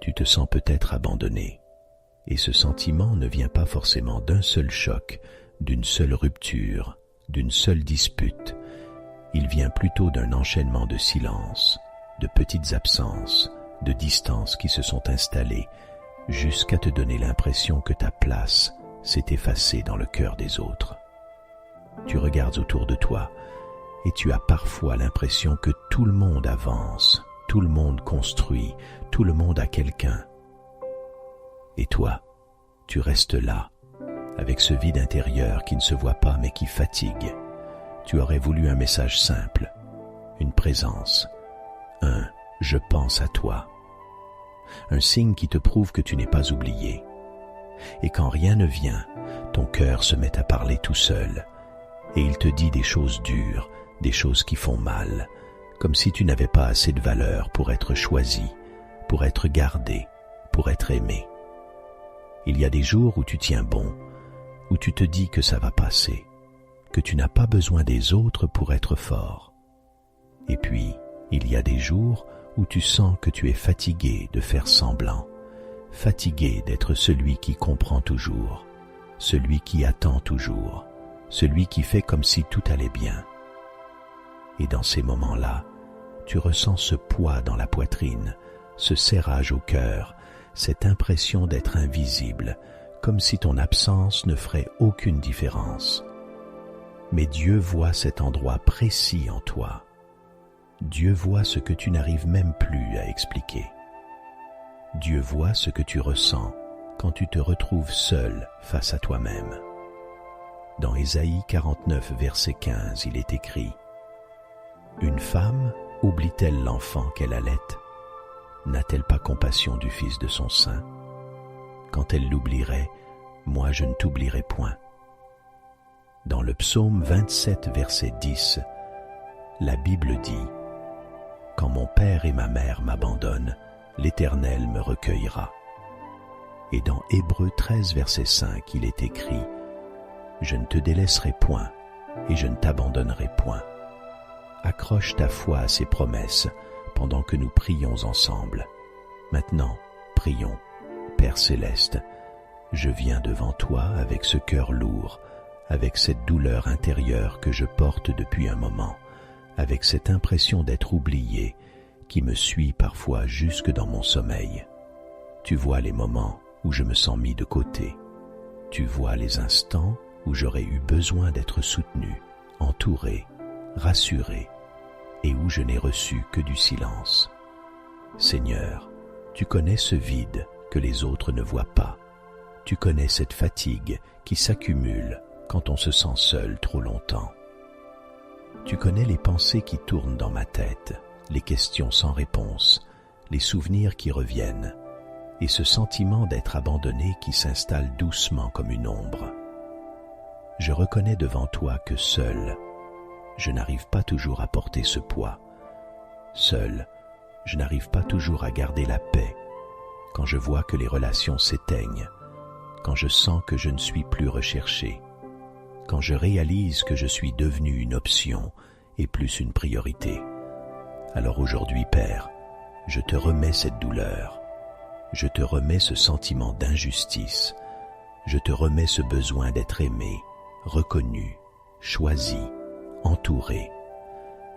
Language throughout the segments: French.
Tu te sens peut-être abandonné. Et ce sentiment ne vient pas forcément d'un seul choc, d'une seule rupture, d'une seule dispute. Il vient plutôt d'un enchaînement de silences, de petites absences, de distances qui se sont installées jusqu'à te donner l'impression que ta place s'est effacée dans le cœur des autres. Tu regardes autour de toi et tu as parfois l'impression que tout le monde avance, tout le monde construit, tout le monde a quelqu'un. Et toi, tu restes là, avec ce vide intérieur qui ne se voit pas mais qui fatigue. Tu aurais voulu un message simple, une présence, un « je pense à toi », un signe qui te prouve que tu n'es pas oublié. Et quand rien ne vient, ton cœur se met à parler tout seul, et il te dit des choses dures, des choses qui font mal, comme si tu n'avais pas assez de valeur pour être choisi, pour être gardé, pour être aimé. Il y a des jours où tu tiens bon, où tu te dis que ça va passer, que tu n'as pas besoin des autres pour être fort. Et puis, il y a des jours où tu sens que tu es fatigué de faire semblant, fatigué d'être celui qui comprend toujours, celui qui attend toujours, celui qui fait comme si tout allait bien. Et dans ces moments-là, tu ressens ce poids dans la poitrine, ce serrage au cœur, cette impression d'être invisible, comme si ton absence ne ferait aucune différence. Mais Dieu voit cet endroit précis en toi. Dieu voit ce que tu n'arrives même plus à expliquer. Dieu voit ce que tu ressens quand tu te retrouves seul face à toi-même. Dans Ésaïe 49, verset 15, il est écrit « Une femme oublie-t-elle l'enfant qu'elle allait ? N'a-t-elle pas compassion du fils de son sein ? Quand elle l'oublierait, moi je ne t'oublierai point. » Dans le psaume 27, verset 10, la Bible dit « Quand mon père et ma mère m'abandonnent, l'Éternel me recueillera. » Et dans Hébreux 13, verset 5, il est écrit « Je ne te délaisserai point et je ne t'abandonnerai point. » Accroche ta foi à ces promesses pendant que nous prions ensemble. Maintenant, prions. Père céleste, je viens devant toi avec ce cœur lourd, avec cette douleur intérieure que je porte depuis un moment, avec cette impression d'être oublié qui me suit parfois jusque dans mon sommeil. Tu vois les moments où je me sens mis de côté. Tu vois les instants où j'aurais eu besoin d'être soutenu, entouré, rassuré, et où je n'ai reçu que du silence. Seigneur, tu connais ce vide que les autres ne voient pas. Tu connais cette fatigue qui s'accumule quand on se sent seul trop longtemps. Tu connais les pensées qui tournent dans ma tête, les questions sans réponse, les souvenirs qui reviennent, et ce sentiment d'être abandonné qui s'installe doucement comme une ombre. Je reconnais devant toi que seul, je n'arrive pas toujours à porter ce poids. Seul, je n'arrive pas toujours à garder la paix quand je vois que les relations s'éteignent, quand je sens que je ne suis plus recherché, quand je réalise que je suis devenu une option et plus une priorité. Alors aujourd'hui, Père, je te remets cette douleur, je te remets ce sentiment d'injustice, je te remets ce besoin d'être aimé, reconnu, choisi, entouré.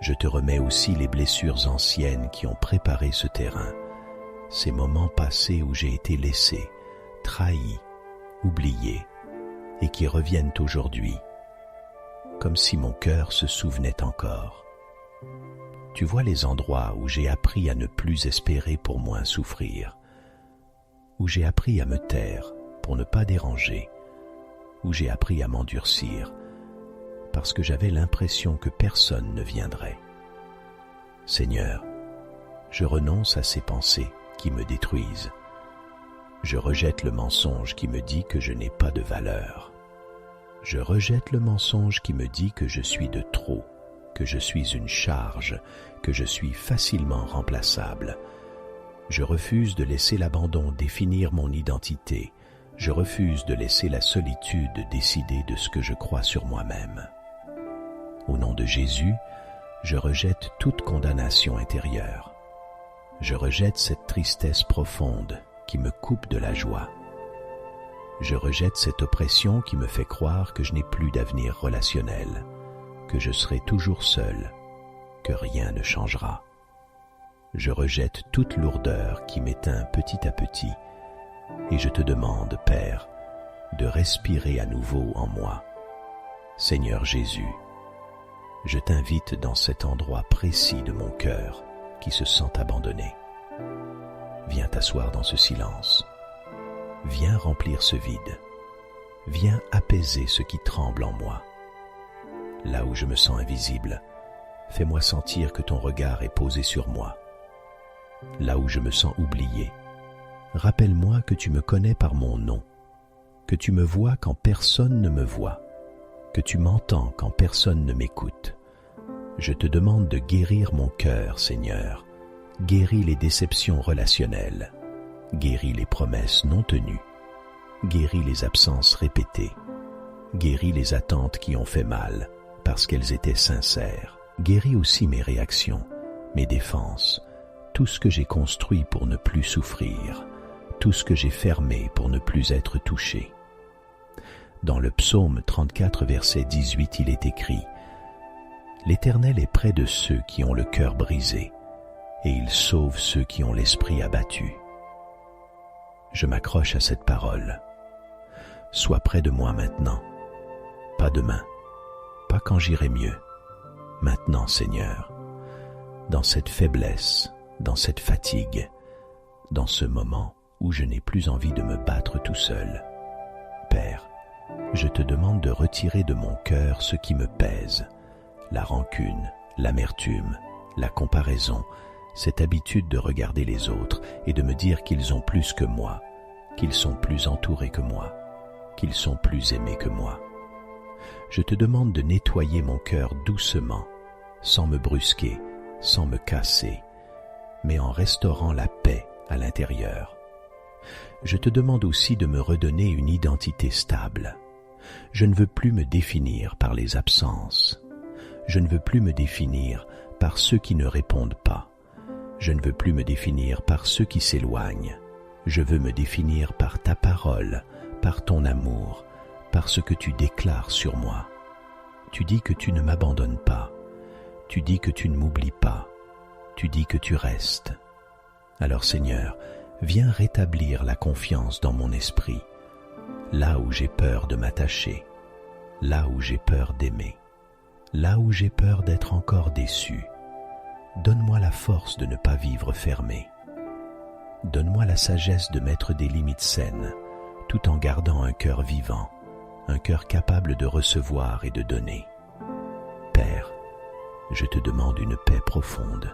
Je te remets aussi les blessures anciennes qui ont préparé ce terrain, ces moments passés où j'ai été laissé, trahi, oublié, et qui reviennent aujourd'hui, comme si mon cœur se souvenait encore. Tu vois les endroits où j'ai appris à ne plus espérer pour moins souffrir, où j'ai appris à me taire pour ne pas déranger, où j'ai appris à m'endurcir, parce que j'avais l'impression que personne ne viendrait. Seigneur, je renonce à ces pensées qui me détruisent. Je rejette le mensonge qui me dit que je n'ai pas de valeur. Je rejette le mensonge qui me dit que je suis de trop, que je suis une charge, que je suis facilement remplaçable. Je refuse de laisser l'abandon définir mon identité. Je refuse de laisser la solitude décider de ce que je crois sur moi-même. Au nom de Jésus, je rejette toute condamnation intérieure. Je rejette cette tristesse profonde qui me coupe de la joie. Je rejette cette oppression qui me fait croire que je n'ai plus d'avenir relationnel, que je serai toujours seul, que rien ne changera. Je rejette toute lourdeur qui m'éteint petit à petit et je te demande, Père, de respirer à nouveau en moi. Seigneur Jésus, je t'invite dans cet endroit précis de mon cœur qui se sent abandonné. Viens t'asseoir dans ce silence. Viens remplir ce vide. Viens apaiser ce qui tremble en moi. Là où je me sens invisible, fais-moi sentir que ton regard est posé sur moi. Là où je me sens oublié, rappelle-moi que tu me connais par mon nom, que tu me vois quand personne ne me voit, que tu m'entends quand personne ne m'écoute. Je te demande de guérir mon cœur, Seigneur. Guéris les déceptions relationnelles. Guéris les promesses non tenues. Guéris les absences répétées. Guéris les attentes qui ont fait mal parce qu'elles étaient sincères. Guéris aussi mes réactions, mes défenses, tout ce que j'ai construit pour ne plus souffrir, tout ce que j'ai fermé pour ne plus être touché. Dans le psaume 34, verset 18, il est écrit « L'Éternel est près de ceux qui ont le cœur brisé, et il sauve ceux qui ont l'esprit abattu. » Je m'accroche à cette parole. Sois près de moi maintenant, pas demain, pas quand j'irai mieux. Maintenant, Seigneur, dans cette faiblesse, dans cette fatigue, dans ce moment où je n'ai plus envie de me battre tout seul. Père, je te demande de retirer de mon cœur ce qui me pèse, la rancune, l'amertume, la comparaison, cette habitude de regarder les autres et de me dire qu'ils ont plus que moi, qu'ils sont plus entourés que moi, qu'ils sont plus aimés que moi. Je te demande de nettoyer mon cœur doucement, sans me brusquer, sans me casser, mais en restaurant la paix à l'intérieur. Je te demande aussi de me redonner une identité stable. Je ne veux plus me définir par les absences. Je ne veux plus me définir par ceux qui ne répondent pas. Je ne veux plus me définir par ceux qui s'éloignent. Je veux me définir par ta parole, par ton amour, par ce que tu déclares sur moi. Tu dis que tu ne m'abandonnes pas. Tu dis que tu ne m'oublies pas. Tu dis que tu restes. Alors Seigneur, viens rétablir la confiance dans mon esprit, là où j'ai peur de m'attacher, là où j'ai peur d'aimer, là où j'ai peur d'être encore déçu. Donne-moi la force de ne pas vivre fermé. Donne-moi la sagesse de mettre des limites saines, tout en gardant un cœur vivant, un cœur capable de recevoir et de donner. Père, je te demande une paix profonde,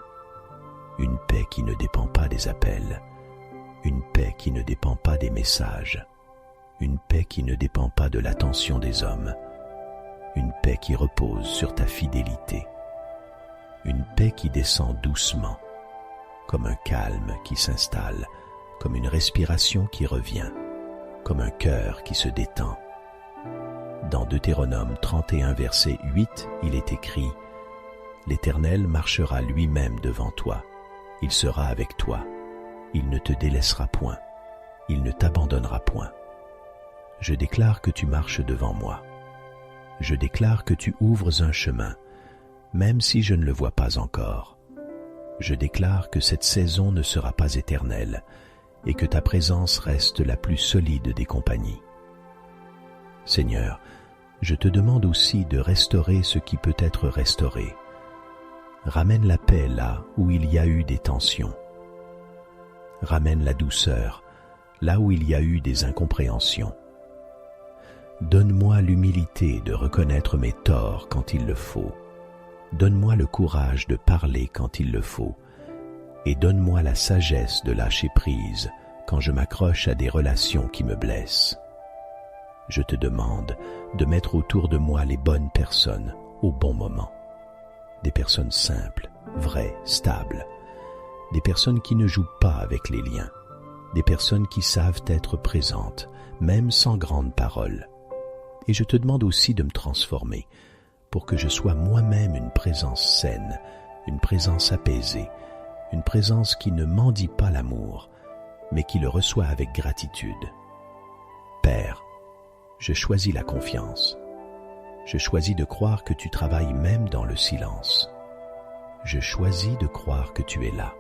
une paix qui ne dépend pas des appels, une paix qui ne dépend pas des messages, une paix qui ne dépend pas de l'attention des hommes, une paix qui repose sur ta fidélité, une paix qui descend doucement, comme un calme qui s'installe, comme une respiration qui revient, comme un cœur qui se détend. Dans Deutéronome 31, verset 8, il est écrit « L'Éternel marchera lui-même devant toi, il sera avec toi, il ne te délaissera point, il ne t'abandonnera point. Je déclare que tu marches devant moi. Je déclare que tu ouvres un chemin, même si je ne le vois pas encore. Je déclare que cette saison ne sera pas éternelle et que ta présence reste la plus solide des compagnies. Seigneur, je te demande aussi de restaurer ce qui peut être restauré. Ramène la paix là où il y a eu des tensions. Ramène la douceur là où il y a eu des incompréhensions. Donne-moi l'humilité de reconnaître mes torts quand il le faut. Donne-moi le courage de parler quand il le faut. Et donne-moi la sagesse de lâcher prise quand je m'accroche à des relations qui me blessent. Je te demande de mettre autour de moi les bonnes personnes au bon moment. Des personnes simples, vraies, stables. Des personnes qui ne jouent pas avec les liens. Des personnes qui savent être présentes, même sans grandes paroles. Et je te demande aussi de me transformer pour que je sois moi-même une présence saine, une présence apaisée, une présence qui ne mendie pas l'amour, mais qui le reçoit avec gratitude. Père, je choisis la confiance. Je choisis de croire que tu travailles même dans le silence. Je choisis de croire que tu es là,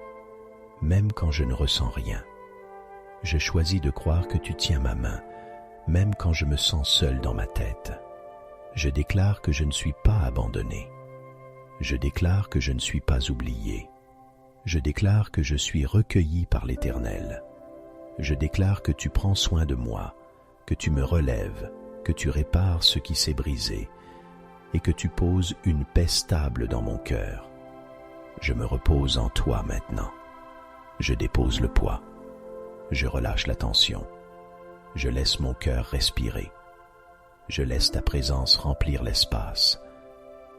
même quand je ne ressens rien. Je choisis de croire que tu tiens ma main, même quand je me sens seul dans ma tête. Je déclare que je ne suis pas abandonné. Je déclare que je ne suis pas oublié. Je déclare que je suis recueilli par l'Éternel. Je déclare que tu prends soin de moi, que tu me relèves, que tu répares ce qui s'est brisé et que tu poses une paix stable dans mon cœur. Je me repose en toi maintenant. Je dépose le poids. Je relâche la tension. Je laisse mon cœur respirer. Je laisse ta présence remplir l'espace.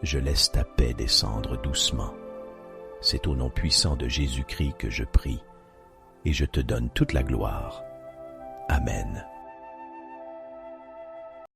Je laisse ta paix descendre doucement. C'est au nom puissant de Jésus-Christ que je prie et je te donne toute la gloire. Amen.